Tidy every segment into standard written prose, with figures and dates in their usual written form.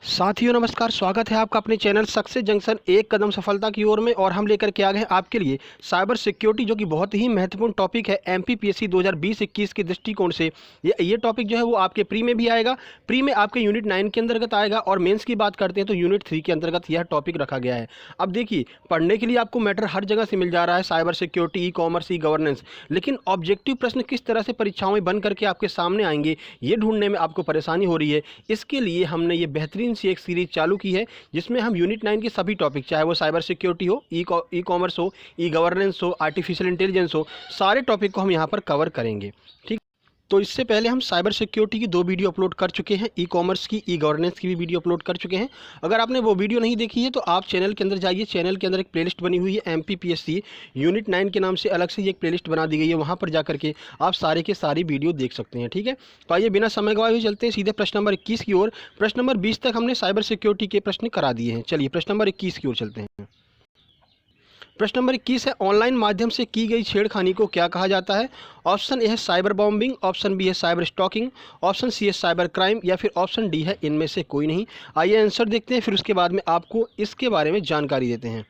साथियों नमस्कार, स्वागत है आपका अपने चैनल सक्सेस जंक्शन एक कदम सफलता की ओर में। और हम लेकर के आ गए हैं आपके लिए साइबर सिक्योरिटी, जो कि बहुत ही महत्वपूर्ण टॉपिक है एमपीपीएससी 2020-21 के दृष्टिकोण से। ये टॉपिक जो है वो आपके प्री में भी आएगा। प्री में आपके यूनिट 9 के अंतर्गत आएगा और मेंस की बात करते हैं तो यूनिट 3 के अंतर्गत यह टॉपिक रखा गया है। अब देखिए, पढ़ने के लिए आपको मैटर हर जगह से मिल जा रहा है, cyber security, e commerce, e governance, लेकिन ऑब्जेक्टिव प्रश्न किस तरह से परीक्षाओं में बन करके आपके सामने आएंगे, ये ढूंढने में आपको परेशानी हो रही है। इसके लिए हमने ये बेहतरीन सी एक सीरीज चालू की है, जिसमें हम यूनिट 9 के सभी टॉपिक, चाहे वो साइबर सिक्योरिटी हो, ई कॉमर्स हो, ई गवर्नेंस हो, आर्टिफिशियल इंटेलिजेंस हो, सारे टॉपिक को हम यहाँ पर कवर करेंगे। ठीक, तो इससे पहले हम साइबर सिक्योरिटी की 2 वीडियो अपलोड कर चुके हैं, ई कॉमर्स की, ई गवर्नेंस की भी वीडियो अपलोड कर चुके हैं। अगर आपने वो वीडियो नहीं देखी है तो आप चैनल के अंदर जाइए। चैनल के अंदर एक प्लेलिस्ट बनी हुई है एमपीपीएससी यूनिट 9 के नाम से, अलग से एक प्लेलिस्ट बना दी गई है। वहाँ पर जा करके आप सारे के सारी वीडियो देख सकते हैं। ठीक है, तो आइए बिना समय गवाए हुए चलते हैं सीधे प्रश्न नंबर 21 की ओर। प्रश्न नंबर 20 तक हमने साइबर सिक्योरिटी के प्रश्न करा दिए हैं। चलिए प्रश्न नंबर 21 की ओर चलते हैं। प्रश्न नंबर 21 है, ऑनलाइन माध्यम से की गई छेड़खानी को क्या कहा जाता है? ऑप्शन ए है साइबर बॉम्बिंग, ऑप्शन बी है साइबर स्टॉकिंग, ऑप्शन सी है साइबर क्राइम, या फिर ऑप्शन डी है इनमें से कोई नहीं। आइए आंसर देखते हैं, फिर उसके बाद में आपको इसके बारे में जानकारी देते हैं।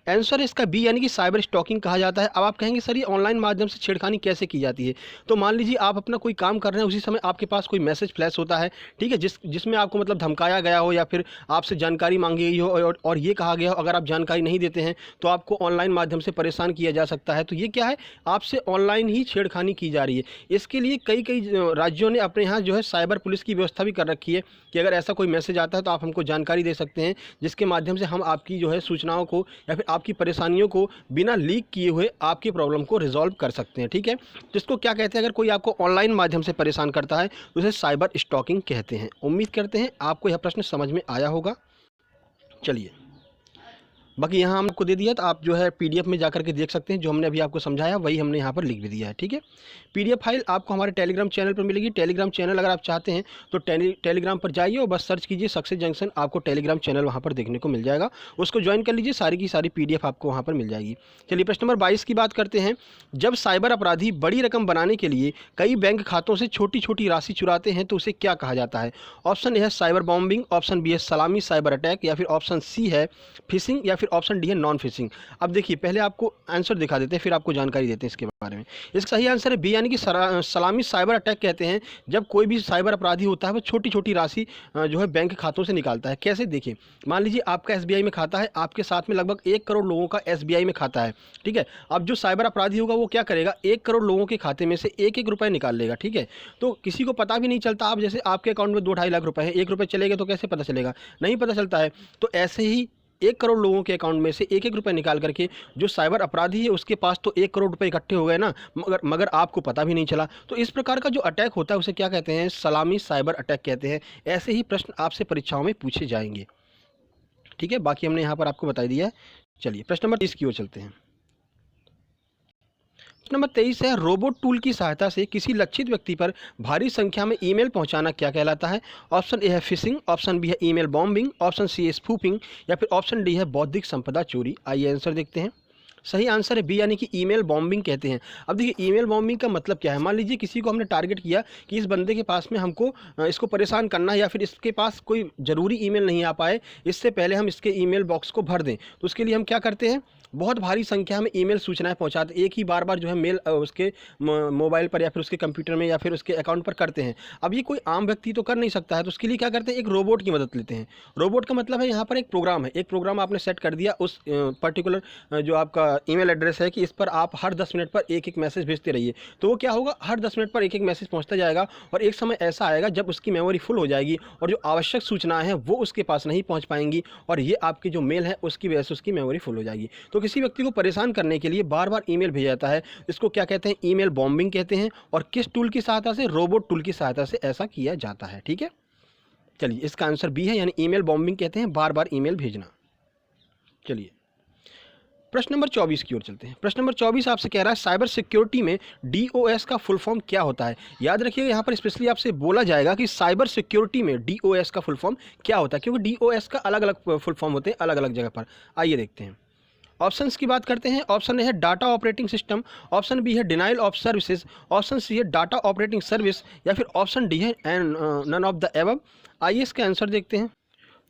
आंसर है इसका बी, यानी कि साइबर स्टॉकिंग कहा जाता है। अब आप कहेंगे सर ये ऑनलाइन माध्यम से छेड़खानी कैसे की जाती है? तो मान लीजिए आप अपना कोई काम कर रहे हैं, उसी समय आपके पास कोई मैसेज फ्लैश होता है, ठीक है, जिसमें आपको मतलब धमकाया गया हो या फिर आपसे जानकारी मांगी गई हो और ये कहा गया हो अगर आप जानकारी नहीं देते हैं तो आपको ऑनलाइन माध्यम से परेशान किया जा सकता है। तो ये क्या है, आपसे ऑनलाइन ही छेड़खानी की जा रही है। इसके लिए कई कई राज्यों ने अपने यहाँ जो है साइबर पुलिस की व्यवस्था भी कर रखी है कि अगर ऐसा कोई मैसेज आता है तो आप हमको जानकारी दे सकते हैं, जिसके माध्यम से हम आपकी जो है सूचनाओं को या फिर आपकी परेशानियों को बिना लीक किए हुए आपकी प्रॉब्लम को रिजॉल्व कर सकते हैं। ठीक है, तो इसको क्या कहते हैं, अगर कोई आपको ऑनलाइन माध्यम से परेशान करता है तो उसे साइबर स्टॉकिंग कहते हैं। उम्मीद करते हैं आपको यह प्रश्न समझ में आया होगा। चलिए, बाकी यहाँ हम आपको दे दिया, तो आप जो है पीडीएफ में जाकर के देख सकते हैं। जो हमने अभी आपको समझाया वही हमने यहाँ पर लिख भी दिया है। ठीक है, पीडीएफ फाइल आपको हमारे टेलीग्राम चैनल पर मिलेगी। टेलीग्राम चैनल अगर आप चाहते हैं तो टेलीग्राम पर जाइए और बस सर्च कीजिए सक्सेस जंक्शन, आपको टेलीग्राम चैनल वहाँ पर देखने को मिल जाएगा। उसको ज्वाइन कर लीजिए, सारी की सारी पीडीएफ आपको वहाँ पर मिल जाएगी। चलिए प्रश्न नंबर 22 की बात करते हैं। जब साइबर अपराधी बड़ी रकम बनाने के लिए कई बैंक खातों से छोटी छोटी राशि चुराते हैं तो उसे क्या कहा जाता है? ऑप्शन ए है साइबर बॉम्बिंग, ऑप्शन बी है सलामी साइबर अटैक, या फिर ऑप्शन सी है फिशिंग, या फिर ऑप्शन डी है नॉन फिशिंग। अब देखिए, पहले आपको आंसर दिखा देते हैं, फिर आपको जानकारी देते हैं इसके बारे में। इसका सही आंसर है बी, यानी कि सलामी साइबर अटैक कहते हैं जब कोई भी साइबर अपराधी होता है वो छोटी छोटी राशि जो है बैंक खातों से निकालता है। कैसे, देखिए, मान लीजिए आपका एसबीआई में खाता है, आपके साथ में लगभग 1 करोड़ लोगों का एसबीआई में खाता है। ठीक है, अब जो साइबर अपराधी होगा वो क्या करेगा, 1 करोड़ लोगों के खाते में से एक एक रुपये निकाल लेगा। ठीक है, तो किसी को पता भी नहीं चलता। आप जैसे आपके अकाउंट में 2-2.5 लाख रुपए हैं, 1 रुपये चले गए तो कैसे पता चलेगा? नहीं पता चलता है। तो ऐसे ही 1 करोड़ लोगों के अकाउंट में से एक एक रुपये निकाल करके जो साइबर अपराधी है उसके पास तो 1 करोड़ रुपए इकट्ठे हो गए ना, मगर आपको पता भी नहीं चला। तो इस प्रकार का जो अटैक होता है उसे क्या कहते हैं, सलामी साइबर अटैक कहते हैं। ऐसे ही प्रश्न आपसे परीक्षाओं में पूछे जाएंगे। ठीक है, बाकी हमने यहाँ पर आपको बता दिया है। चलिए प्रश्न नंबर 30 की ओर चलते हैं। नंबर 23 है, रोबोट टूल की सहायता से किसी लक्षित व्यक्ति पर भारी संख्या में ईमेल पहुंचाना क्या कहलाता है? ऑप्शन ए है फिशिंग, ऑप्शन बी है ईमेल बॉम्बिंग, ऑप्शन सी है स्पूफिंग, या फिर ऑप्शन डी है बौद्धिक संपदा चोरी। आइए आंसर देखते हैं। सही आंसर है बी, यानी कि ईमेल बॉम्बिंग कहते हैं। अब देखिए, ईमेल बॉम्बिंग का मतलब क्या है, मान लीजिए किसी को हमने टारगेट किया कि इस बंदे के पास में हमको इसको परेशान करना है, या फिर इसके पास कोई ज़रूरी ईमेल नहीं आ पाए, इससे पहले हम इसके ईमेल बॉक्स को भर दें। तो उसके लिए हम क्या करते हैं, बहुत भारी संख्या में ईमेल सूचनाएं पहुंचाते, एक ही बार बार जो है मेल उसके मोबाइल पर या फिर उसके कंप्यूटर में या फिर उसके अकाउंट पर करते हैं। अब ये कोई आम व्यक्ति तो कर नहीं सकता है, तो उसके लिए क्या करते हैं, एक रोबोट की मदद लेते हैं। रोबोट का मतलब है यहाँ पर एक प्रोग्राम है, एक प्रोग्राम आपने सेट कर दिया उस पर्टिकुलर जो आपका ईमेल एड्रेस है कि इस पर आप हर 10 मिनट पर एक एक मैसेज भेजते रहिए। तो वो क्या होगा, हर 10 मिनट पर एक एक मैसेज पहुँचता जाएगा और एक समय ऐसा आएगा जब उसकी मेमोरी फुल हो जाएगी और जो आवश्यक सूचनाएँ हैं वो उसके पास नहीं पहुँच पाएंगी, और ये आपकी जो मेल है उसकी वजह से उसकी मेमोरी फुल हो जाएगी। तो किसी व्यक्ति को परेशान करने के लिए बार बार ईमेल भेजा जाता है, इसको क्या कहते हैं, ईमेल बॉम्बिंग कहते हैं। और किस टूल की सहायता से, रोबोट टूल की सहायता से ऐसा किया जाता है। ठीक है, चलिए इसका आंसर बी है, यानी ईमेल बॉम्बिंग कहते हैं बार बार ईमेल भेजना। चलिए प्रश्न नंबर 24 की ओर चलते हैं। प्रश्न नंबर 24 आपसे कह रहा है, साइबर सिक्योरिटी में डीओएस का फुल फॉर्म क्या होता है? याद रखिएगा, यहाँ पर स्पेशली आपसे बोला जाएगा कि साइबर सिक्योरिटी में डीओएस का फुल फॉर्म क्या होता है, क्योंकि डीओएस का अलग अलग फुल फॉर्म होते हैं अलग अलग जगह पर। आइए देखते हैं। ऑप्शंस की बात करते हैं। ऑप्शन ए है data operating system, option B है denial of services, option C है डाटा ऑपरेटिंग सर्विस, या फिर ऑप्शन डी है नन ऑफ द एबव। आइए इसका आंसर देखते हैं।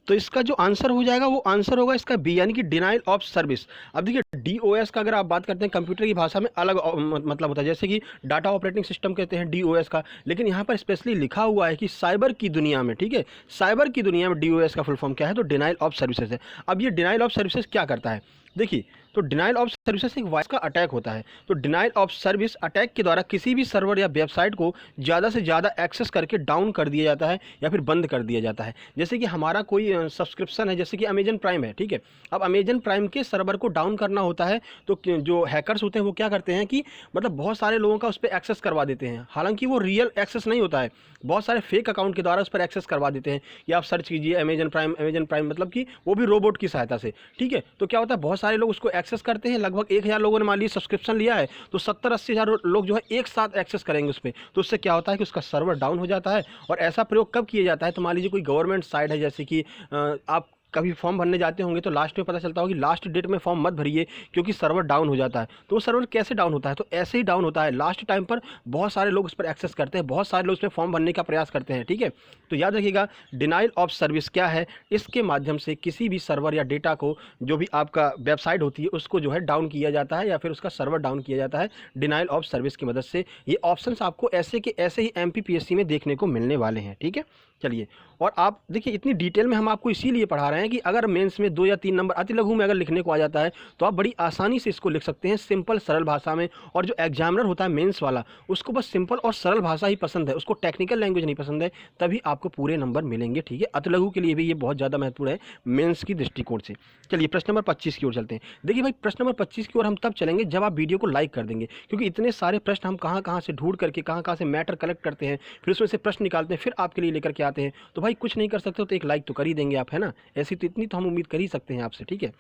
तो इसका जो आंसर हो जाएगा वो आंसर होगा इसका बी, यानी कि डिनाइल ऑफ सर्विस। अब देखिए डीओएस का अगर आप बात करते हैं कंप्यूटर की भाषा में अलग मतलब होता है, जैसे कि डाटा ऑपरेटिंग सिस्टम कहते हैं डीओएस का, लेकिन यहाँ पर स्पेशली लिखा हुआ है कि साइबर की दुनिया में, ठीक है, साइबर की दुनिया में डीओएस का फुल फॉर्म क्या है, तो डिनाइल ऑफ सर्विसेज है। अब ये डिनाइल ऑफ सर्विसेज क्या करता है, देखिए, तो डिनाइल ऑफ सर्विसेज एक वायरस का अटैक होता है। तो डिनाइल ऑफ सर्विस अटैक के द्वारा किसी भी सर्वर या वेबसाइट को ज़्यादा से ज़्यादा एक्सेस करके डाउन कर दिया जाता है या फिर बंद कर दिया जाता है। जैसे कि हमारा कोई सब्सक्रिप्शन है, जैसे कि अमेजन प्राइम है, ठीक है, अब अमेजन प्राइम के सर्वर को डाउन करना होता है तो जो हैकर्स होते हैं वो क्या करते हैं कि मतलब बहुत सारे लोगों का उस पर एक्सेस करवा देते हैं, हालांकि वो रियल एक्सेस नहीं होता है, बहुत सारे फेक अकाउंट के द्वारा उस पर एक्सेस करवा देते हैं। या आप सर्च कीजिए अमेजन प्राइम मतलब कि वो भी रोबोट की सहायता से, ठीक है। तो क्या होता है बहुत सारे लोग उसको एक्सेस करते हैं, लगभग 1000 लोगों ने मान लीजिए सब्सक्रिप्शन लिया है, तो 70-80 हज़ार लोग जो है एक साथ एक्सेस करेंगे उस पर, तो उससे क्या होता है कि उसका सर्वर डाउन हो जाता है। और ऐसा प्रयोग कब किया जाता है, तो मान लीजिए कोई गवर्नमेंट साइट है, जैसे कि आप कभी फॉर्म भरने जाते होंगे तो लास्ट में पता चलता होगा कि लास्ट डेट में फॉर्म मत भरिए क्योंकि सर्वर डाउन हो जाता है। तो वो सर्वर कैसे डाउन होता है, तो ऐसे ही डाउन होता है, लास्ट टाइम पर बहुत सारे लोग उस पर एक्सेस करते हैं, बहुत सारे लोग उसमें फॉर्म भरने का प्रयास करते हैं, ठीक है। तो याद रखिएगा डिनाइल ऑफ सर्विस क्या है, इसके माध्यम से किसी भी सर्वर या डेटा को, जो भी आपका वेबसाइट होती है उसको जो है डाउन किया जाता है या फिर उसका सर्वर डाउन किया जाता है डिनाइल ऑफ सर्विस की मदद से। ये ऑप्शंस आपको ऐसे के ऐसे ही एमपीपीएससी में देखने को मिलने वाले हैं, ठीक है। चलिए, और आप देखिए इतनी डिटेल में हम आपको इसीलिए पढ़ा रहे हैं कि अगर मेंस में 2 या 3 नंबर अति लघु में अगर लिखने को आ जाता है तो आप बड़ी आसानी से इसको लिख सकते हैं सिंपल सरल भाषा में। और जो एग्जामिनर होता है मेंस वाला, उसको बस सिंपल और सरल भाषा ही पसंद है, उसको टेक्निकल लैंग्वेज नहीं पसंद है, तभी आपको पूरे नंबर मिलेंगे, ठीक है। अति लघु के लिए भी ये बहुत ज़्यादा महत्वपूर्ण है मेंस की दृष्टिकोण से। चलिए प्रश्न नंबर 25 की ओर चलते हैं। देखिए भाई प्रश्न नंबर 25 की ओर हम तब चलेंगे जब आप वीडियो को लाइक कर देंगे, क्योंकि इतने सारे प्रश्न हम कहाँ कहाँ से ढूंढ करके कहाँ कहाँ से मैटर कलेक्ट करते हैं, फिर उसमें से प्रश्न निकालते हैं, फिर आपके लिए लेकर के आते हैं। तो भाई कुछ नहीं कर सकते हो तो एक लाइक तो कर ही देंगे आप, है ना, ऐसी तो इतनी तो हम उम्मीद कर ही सकते हैं आपसे, ठीक है।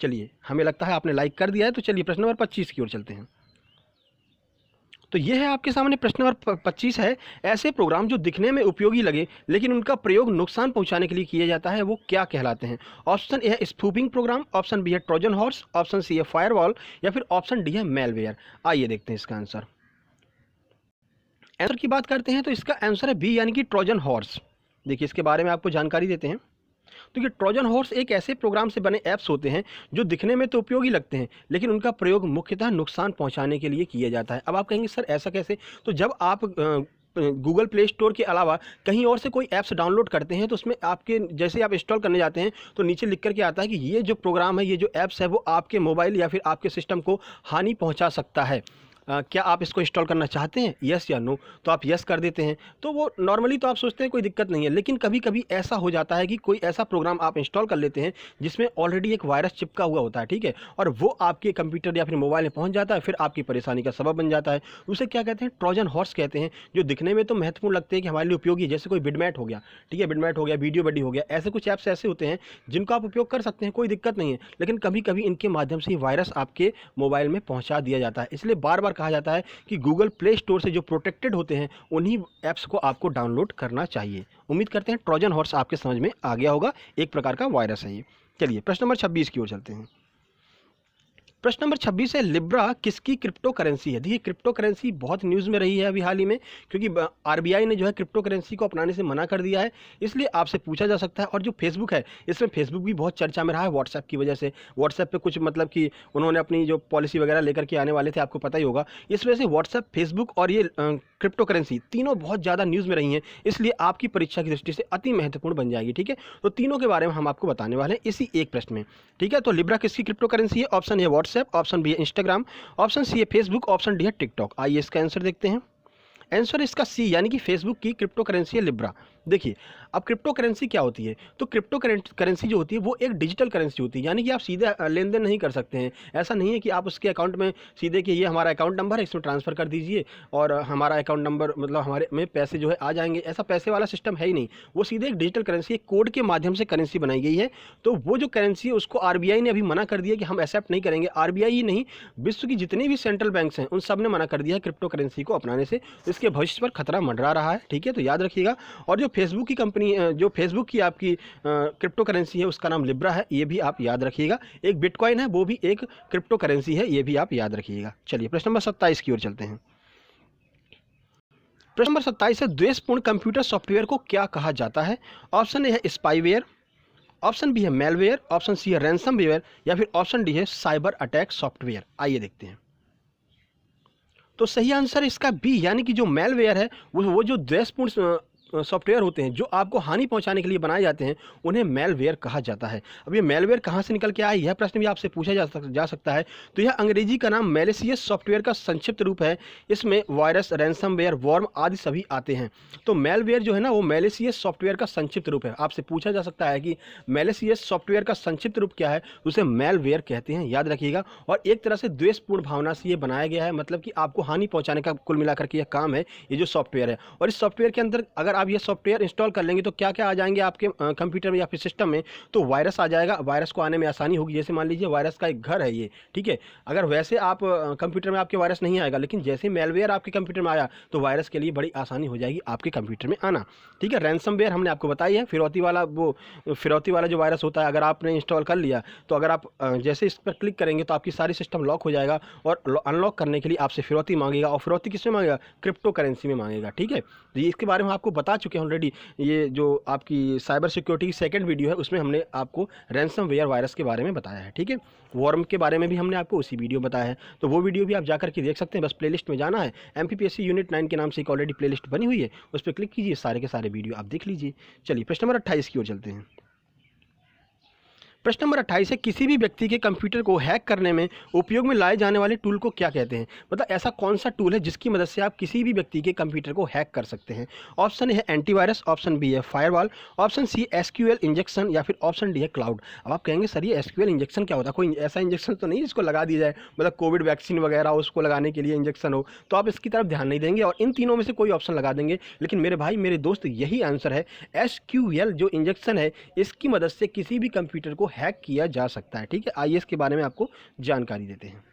चलिए हमें लगता है आपने लाइक कर दिया है, तो चलिए प्रश्न नंबर 25 की ओर चलते हैं। तो ये है आपके सामने प्रश्न नंबर 25 है, ऐसे प्रोग्राम जो दिखने में उपयोगी लगे लेकिन उनका प्रयोग नुकसान पहुंचाने के लिए किया जाता है वो क्या कहलाते हैं। ऑप्शन ए है स्पूफिंग प्रोग्राम, ऑप्शन बी है ट्रोजन हॉर्स, ऑप्शन सी है फायरवॉल, या फिर ऑप्शन डी है मेलवेयर। आइए देखते हैं इसका आंसर। आंसर की बात करते हैं तो इसका आंसर है बी, यानी कि ट्रोजन हॉर्स। देखिए इसके बारे में आपको जानकारी देते हैं। तो ये ट्रोजन हॉर्स एक ऐसे प्रोग्राम से बने ऐप्स होते हैं जो दिखने में तो उपयोगी लगते हैं लेकिन उनका प्रयोग मुख्यतः नुकसान पहुंचाने के लिए किया जाता है। अब आप कहेंगे सर ऐसा कैसे, तो जब आप गूगल प्ले स्टोर के अलावा कहीं और से कोई ऐप्स डाउनलोड करते हैं तो उसमें आपके जैसे आप इंस्टॉल करने जाते हैं तो नीचे लिख करके आता है कि ये जो प्रोग्राम है, ये जो ऐप्स है वो आपके मोबाइल या फिर आपके सिस्टम को हानि पहुंचा सकता है। क्या आप इसको इंस्टॉल करना चाहते हैं, यस या नो, तो आप यस कर देते हैं। तो वो नॉर्मली तो आप सोचते हैं कोई दिक्कत नहीं है, लेकिन कभी कभी ऐसा हो जाता है कि कोई ऐसा प्रोग्राम आप इंस्टॉल कर लेते हैं जिसमें ऑलरेडी एक वायरस चिपका हुआ होता है, ठीक है, और वो आपके कंप्यूटर या फिर मोबाइल में पहुंच जाता है, फिर आपकी परेशानी का सबब बन जाता है। उसे क्या कहते हैं, ट्रोजन हॉर्स कहते हैं, जो दिखने में तो महत्वपूर्ण लगते हैं कि हमारे लिए उपयोगी, जैसे कोई बिडमैट हो गया, ठीक है, बिडमैट हो गया, वीडियो बडी हो गया, ऐसे कुछ ऐप्स ऐसे होते हैं जिनको आप उपयोग कर सकते हैं, कोई दिक्कत नहीं है, लेकिन कभी कभी इनके माध्यम से वायरस आपके मोबाइल में पहुंचा दिया जाता है। इसलिए बार बार कहा जाता है कि गूगल प्ले स्टोर से जो प्रोटेक्टेड होते हैं उन्हीं ऐप्स को आपको डाउनलोड करना चाहिए। उम्मीद करते हैं ट्रोजन हॉर्स आपके समझ में आ गया होगा, एक प्रकार का वायरस है ये। चलिए प्रश्न नंबर 26 की ओर चलते हैं। प्रश्न नंबर 26 है, लिब्रा किसकी क्रिप्टो करेंसी है। देखिए क्रिप्टो करेंसी बहुत न्यूज़ में रही है अभी हाल ही में, क्योंकि आरबीआई ने जो है क्रिप्टो करेंसी को अपनाने से मना कर दिया है, इसलिए आपसे पूछा जा सकता है। और जो फेसबुक है, इसमें फेसबुक भी बहुत चर्चा में रहा है व्हाट्सएप की वजह से। व्हाट्सएप पे कुछ मतलब कि उन्होंने अपनी जो पॉलिसी वगैरह लेकर के आने वाले थे, आपको पता ही होगा, इस वजह से व्हाट्सएप, फेसबुक और ये क्रिप्टो करेंसी तीनों बहुत ज़्यादा न्यूज़ में रही हैं, इसलिए आपकी परीक्षा की दृष्टि से अति महत्वपूर्ण बन जाएगी, ठीक है। तो तीनों के बारे में हम आपको बताने वाले हैं इसी एक प्रश्न में, ठीक है। तो लिब्रा किसकी क्रिप्टो करेंसी है, option A WhatsApp, option B है इंस्टाग्राम, ऑप्शन सी है फेसबुक, ऑप्शन डी है टिकटॉक। आइए इसका आंसर देखते हैं। आंसर इसका सी, यानी कि फेसबुक की क्रिप्टो करेंसी है लिब्रा। देखिए अब क्रिप्टो करेंसी क्या होती है, तो क्रिप्टो करेंसी जो होती है वो एक डिजिटल करेंसी होती है, यानी कि आप सीधे लेन देन नहीं कर सकते हैं। ऐसा नहीं है कि आप उसके अकाउंट में सीधे कि ये हमारा अकाउंट नंबर है, इसमें ट्रांसफ़र कर दीजिए और हमारा अकाउंट नंबर मतलब हमारे में पैसे जो है आ जाएंगे, ऐसा पैसे वाला सिस्टम है ही नहीं। वो सीधे एक डिजिटल करेंसी, एक कोड के माध्यम से करेंसी बनाई गई है। तो वो जो करेंसी है उसको आरबीआई ने अभी मना कर दिया कि हम एक्सेप्ट नहीं करेंगे। आरबीआई ही नहीं, विश्व की जितने भी सेंट्रल बैंक्स हैं उन सब ने मना कर दिया है क्रिप्टो करेंसी को अपनाने से। इसके भविष्य पर खतरा मंडरा रहा है, ठीक है, तो याद रखिएगा। और जो फेसबुक की कंपनी, जो फेसबुक की आपकी क्रिप्टो करेंसी है उसका नाम लिब्रा है, ये भी आप याद रखिएगा। एक बिटकॉइन है, वो भी एक क्रिप्टो करेंसी है, ये भी आप याद रखिएगा। चलिए प्रश्न नंबर 27 की ओर चलते हैं। प्रश्न नंबर 27 है, द्वेषपूर्ण कंप्यूटर सॉफ्टवेयर को क्या कहा जाता है। ऑप्शन ए है स्पाईवेयर, ऑप्शन बी है मेलवेयर, ऑप्शन सी है रैंसमवेयर, या फिर ऑप्शन डी है साइबर अटैक सॉफ्टवेयर। आइए देखते हैं। तो सही आंसर इसका बी, यानी कि जो मेलवेयर है वो जो द्वेषपूर्ण सॉफ्टवेयर होते हैं जो आपको हानि पहुंचाने के लिए बनाए जाते हैं, उन्हें मेलवेयर कहा जाता है। अब ये मेलवेयर कहाँ से निकल के आया, यह प्रश्न भी आपसे पूछा जा सकता है। तो यह अंग्रेजी का नाम मैलिशियस सॉफ्टवेयर का संक्षिप्त रूप है। इसमें वायरस, रैंसमवेयर, वॉर्म आदि सभी आते हैं। तो मेलवेयर जो है ना, वो मैलिशियस सॉफ्टवेयर का संक्षिप्त रूप है। आपसे पूछा जा सकता है कि मैलिशियस सॉफ्टवेयर का संक्षिप्त रूप क्या है, उसे मेलवेयर कहते हैं, याद रखिएगा। और एक तरह से द्वेषपूर्ण भावना से ये बनाया गया है, मतलब कि आपको हानि पहुंचाने का कुल मिलाकर के यह काम है, ये जो सॉफ्टवेयर है। और इस सॉफ्टवेयर के अंदर अगर आप ये सॉफ्टवेयर इंस्टॉल कर लेंगे तो क्या क्या आ जाएंगे आपके कंप्यूटर में या फिर सिस्टम में, तो वायरस आ जाएगा। वायरस को आने में आसानी होगी। जैसे मान लीजिए वायरस का एक घर है ये, ठीक है। अगर वैसे आप कंप्यूटर में आपके वायरस नहीं आएगा, लेकिन जैसे मेलवेयर आपके कंप्यूटर में आया तो वायरस के लिए बड़ी आसानी हो जाएगी आपके कंप्यूटर में आना, ठीक है। रैंसमवेयर हमने आपको बताई है, फिरौती वाला जो वायरस होता है, अगर आपने इंस्टॉल कर लिया तो अगर आप जैसे इस पर क्लिक करेंगे तो आपकी सारी सिस्टम लॉक हो जाएगा और अनलॉक करने के लिए आपसे फिरौती मांगेगा। और फिरौती किसमें मांगेगा, क्रिप्टो करेंसी में मांगेगा, ठीक है। तो ये इसके बारे में आपको बता चुके हैं ऑलरेडी। ये जो आपकी साइबर सिक्योरिटी की सेकंड वीडियो है, उसमें हमने आपको रैंसमवेयर वायरस के बारे में बताया है, ठीक है। वॉर्म के बारे में भी हमने आपको उसी वीडियो बताया है, तो वो वीडियो भी आप जाकर के देख सकते हैं। बस प्लेलिस्ट में जाना है, एमपीपीएससी यूनिट 9 के नाम से एक ऑलरेडी प्लेलिस्ट बनी हुई है, उस पर क्लिक कीजिए, सारे के सारे वीडियो आप देख लीजिए। चलिए प्रश्न नंबर 28 की ओर चलते हैं। प्रश्न नंबर 28 है, किसी भी व्यक्ति के कंप्यूटर को हैक करने में उपयोग में लाए जाने वाले टूल को क्या कहते हैं। मतलब ऐसा कौन सा टूल है जिसकी मदद से आप किसी भी व्यक्ति के कंप्यूटर को हैक कर सकते हैं। ऑप्शन है एंटीवायरस, ऑप्शन बी है firewall, option C SQL injection, या फिर ऑप्शन डी है क्लाउड। अब आप कहेंगे सर ये एसक्यूएल इंजेक्शन क्या होता है, कोई ऐसा इंजेक्शन तो नहीं जिसको लगा दिया जाए, मतलब कोविड वैक्सीन वगैरह उसको लगाने के लिए इंजेक्शन हो, तो आप इसकी तरफ ध्यान नहीं देंगे और इन तीनों में से कोई ऑप्शन लगा देंगे। लेकिन मेरे भाई मेरे दोस्त, यही आंसर है। एसक्यूएल जो इंजेक्शन है, इसकी मदद से किसी भी कंप्यूटर को हैक किया जा सकता है, ठीक है। आइए इसके बारे में आपको जानकारी देते हैं।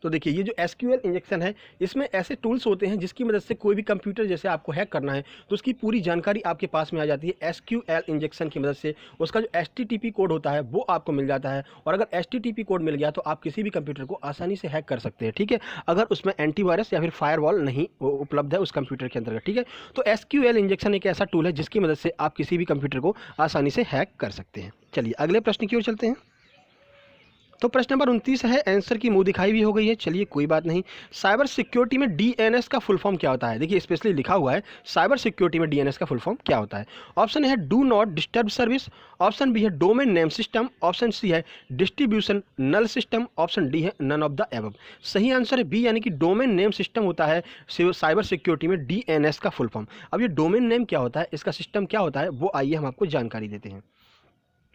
तो देखिए, ये जो एसक्यूएल इंजेक्शन है, इसमें ऐसे टूल्स होते हैं जिसकी मदद से कोई भी कंप्यूटर जैसे आपको हैक करना है तो उसकी पूरी जानकारी आपके पास में आ जाती है। एसक्यूएल इंजेक्शन की मदद से उसका जो एचटीटीपी कोड होता है वो आपको मिल जाता है, और अगर एचटीटीपी कोड मिल गया तो आप किसी भी कंप्यूटर को आसानी से हैक कर सकते हैं, ठीक है। अगर उसमें एंटीवायरस या फिर फायरवॉल नहीं उपलब्ध है उस कंप्यूटर के अंतर्गत, ठीक है। तो एसक्यूएल इंजेक्शन एक ऐसा टूल है जिसकी मदद से आप किसी भी कंप्यूटर को आसानी से हैक कर सकते हैं। चलिए अगले प्रश्न की ओर चलते हैं। तो प्रश्न नंबर 29 है, आंसर की मुंह दिखाई भी हो गई है, चलिए कोई बात नहीं। साइबर सिक्योरिटी में डीएनएस का फुल फॉर्म क्या होता है। देखिए स्पेशली लिखा हुआ है साइबर सिक्योरिटी में डीएनएस का फुल फॉर्म क्या होता है। ऑप्शन है do not disturb service, option B है domain name system, option C है distribution null system, option D है नन ऑफ द एबव। सही आंसर है बी, यानी कि डोमेन नेम सिस्टम होता है साइबर सिक्योरिटी में डीएनएस का फुल फॉर्म। अब ये डोमेन नेम क्या होता है, इसका सिस्टम क्या होता है, वो आइए हम आपको जानकारी देते हैं।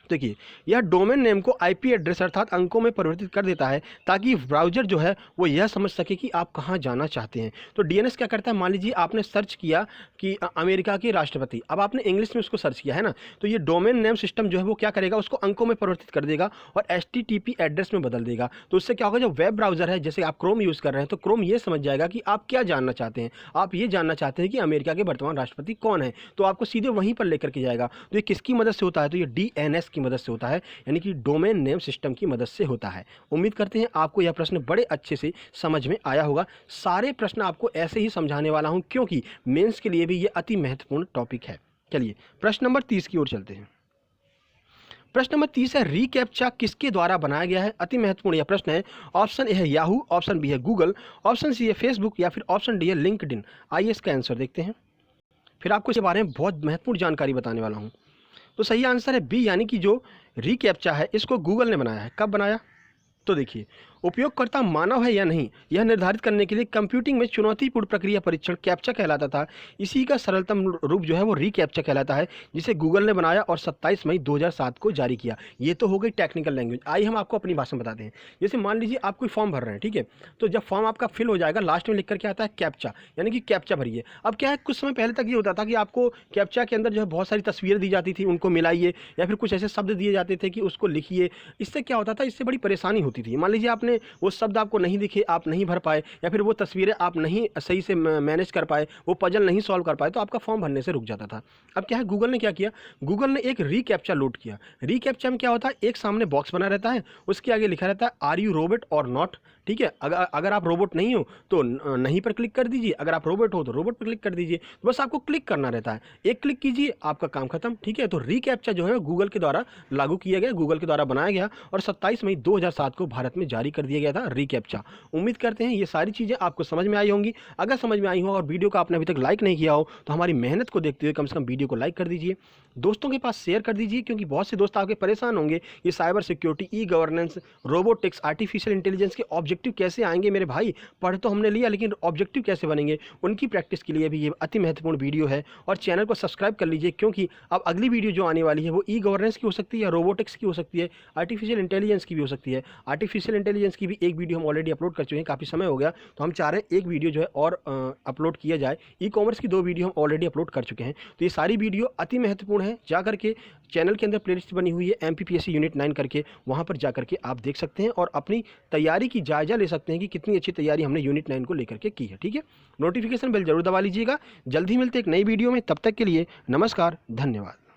देखिए, यह डोमेन नेम को आईपी एड्रेस अर्थात अंकों में परिवर्तित कर देता है ताकि ब्राउज़र जो है वो यह समझ सके कि आप कहां जाना चाहते हैं। तो डीएनएस क्या करता है, मान लीजिए आपने सर्च किया कि अमेरिका के राष्ट्रपति, अब आपने इंग्लिश में उसको सर्च किया है ना, तो ये डोमेन नेम सिस्टम जो है वो क्या करेगा, उसको अंकों में परिवर्तित कर देगा और एचटीटीपी एड्रेस में बदल देगा। तो उससे क्या होगा, जो वेब ब्राउज़र है, जैसे आप क्रोम यूज़ कर रहे हैं, तो क्रोम ये समझ जाएगा कि आप क्या जानना चाहते हैं। आप ये जानना चाहते हैं कि अमेरिका के वर्तमान राष्ट्रपति कौन है, तो आपको सीधे वहीं पर लेकर के जाएगा। तो ये किसकी मदद से होता है, तो ये डीएनएस की मदद से होता है, यानी कि डोमेन नेम सिस्टम की मदद से होता है। उम्मीद करते हैं आपको यह प्रश्न बड़े अच्छे से समझ में आया होगा। सारे प्रश्न आपको ऐसे ही समझाने वाला हूं क्योंकि मेंस के लिए भी यह अति महत्वपूर्ण टॉपिक है। चलिए प्रश्न नंबर 30 की ओर चलते हैं। प्रश्न नंबर 30 है, रीकैप्चा किसके द्वारा बनाया गया है। अति महत्वपूर्ण यह प्रश्न है। ऑप्शन ए है याहू, ऑप्शन बी है गूगल, ऑप्शन सी है फेसबुक, या फिर ऑप्शन डी है लिंक्डइन। आइए इसका आंसर देखते हैं, फिर आपको इसके बारे में बहुत महत्वपूर्ण जानकारी बताने वाला हूं। तो सही आंसर है बी, यानी कि जो रीकैप्चा है इसको गूगल ने बनाया है। कब बनाया, तो देखिए, उपयोगकर्ता मानव है या नहीं यह निर्धारित करने के लिए कंप्यूटिंग में चुनौतीपूर्ण प्रक्रिया परीक्षण कैप्चा कहलाता था। इसी का सरलतम रूप जो है वो रीकैप्चा कहलाता है, जिसे गूगल ने बनाया और 27 मई 2007 को जारी किया। ये तो हो गई टेक्निकल लैंग्वेज। आइए हम आपको अपनी भाषा में बताते हैं। जैसे मान लीजिए आप कोई फॉर्म भर रहे हैं, ठीक है, तो जब फॉर्म आपका फिल हो जाएगा लास्ट में लिख करके आता है कैप्चा, यानी कि कैप्चा भरिए। अब क्या है, कुछ समय पहले तक ये होता था कि आपको कैप्चा के अंदर जो है बहुत सारी तस्वीरें दी जाती थी, उनको मिलाइए, या फिर कुछ ऐसे शब्द दिए जाते थे कि उसको लिखिए। इससे क्या होता था, इससे बड़ी परेशानी होती थी। मान लीजिए आपने वो शब्द आपको नहीं दिखे, आप नहीं भर पाए, या फिर वो तस्वीरें आप नहीं सही से मैनेज कर पाए, वो पजल नहीं सॉल्व कर पाए, तो आपका फॉर्म भरने से रुक जाता था। अब क्या है, गूगल ने क्या किया, गूगल ने एक रीकैप्चा लोड किया। रीकैप्चा में क्या होता है, एक सामने बॉक्स बना रहता है, उसके आगे लिखा रहता है आर यू रोबोट और नॉट, ठीक ठीक है। अगर आप रोबोट नहीं हो तो नहीं पर क्लिक कर दीजिए, अगर आप रोबोट हो तो रोबोट पर क्लिक कर दीजिए। बस आपको क्लिक करना रहता है, एक क्लिक कीजिए, आपका काम खत्म, ठीक है। तो रीकैप्चा जो है गूगल के द्वारा लागू किया गया, गूगल के द्वारा बनाया गया और 27 मई 2007 को भारत में जारी कर दिया गया था रीकैप्चा। उम्मीद करते हैं ये सारी चीज़ें आपको समझ में आई होंगी। अगर समझ में आई हो और वीडियो को आपने अभी तक लाइक नहीं किया हो तो हमारी मेहनत को देखते हुए कम से कम वीडियो को लाइक कर दीजिए, दोस्तों के पास शेयर कर दीजिए, क्योंकि बहुत से दोस्त आपके परेशान होंगे ये cyber security, e governance, robotics, artificial intelligence के ऑब्जेक्टिव कैसे आएंगे मेरे भाई। पढ़ तो हमने लिया लेकिन ऑब्जेक्टिव कैसे बनेंगे, उनकी प्रैक्टिस के लिए भी ये अति महत्वपूर्ण वीडियो है। और चैनल को सब्सक्राइब कर लीजिए, क्योंकि अब अगली वीडियो जो आने वाली है वो ई गवर्नेंस की हो सकती है, रोबोटिक्स की हो सकती है, आर्टिफिशियल इंटेलिजेंस की भी हो सकती है। आर्टिफिशियल इंटेलिजेंस की भी एक वीडियो हम ऑलरेडी अपलोड कर चुके हैं, काफ़ी समय हो गया, तो हम चाह रहे हैं एक वीडियो जो है और अपलोड किया जाए। ई कॉमर्स की 2 वीडियो हम ऑलरेडी अपलोड कर चुके हैं। तो ये सारी वीडियो अति महत्वपूर्ण है, जा करके चैनल के अंदर प्लेलिस्ट बनी हुई है एमपीपीएससी यूनिट 9 करके, वहाँ पर जा करके आप देख सकते हैं और अपनी तैयारी की जायजा ले सकते हैं कि कितनी अच्छी तैयारी हमने यूनिट 9 को लेकर के की है, ठीक है। नोटिफिकेशन बेल जरूर दबा लीजिएगा। जल्द ही मिलते एक नई वीडियो में, तब तक के लिए नमस्कार, धन्यवाद।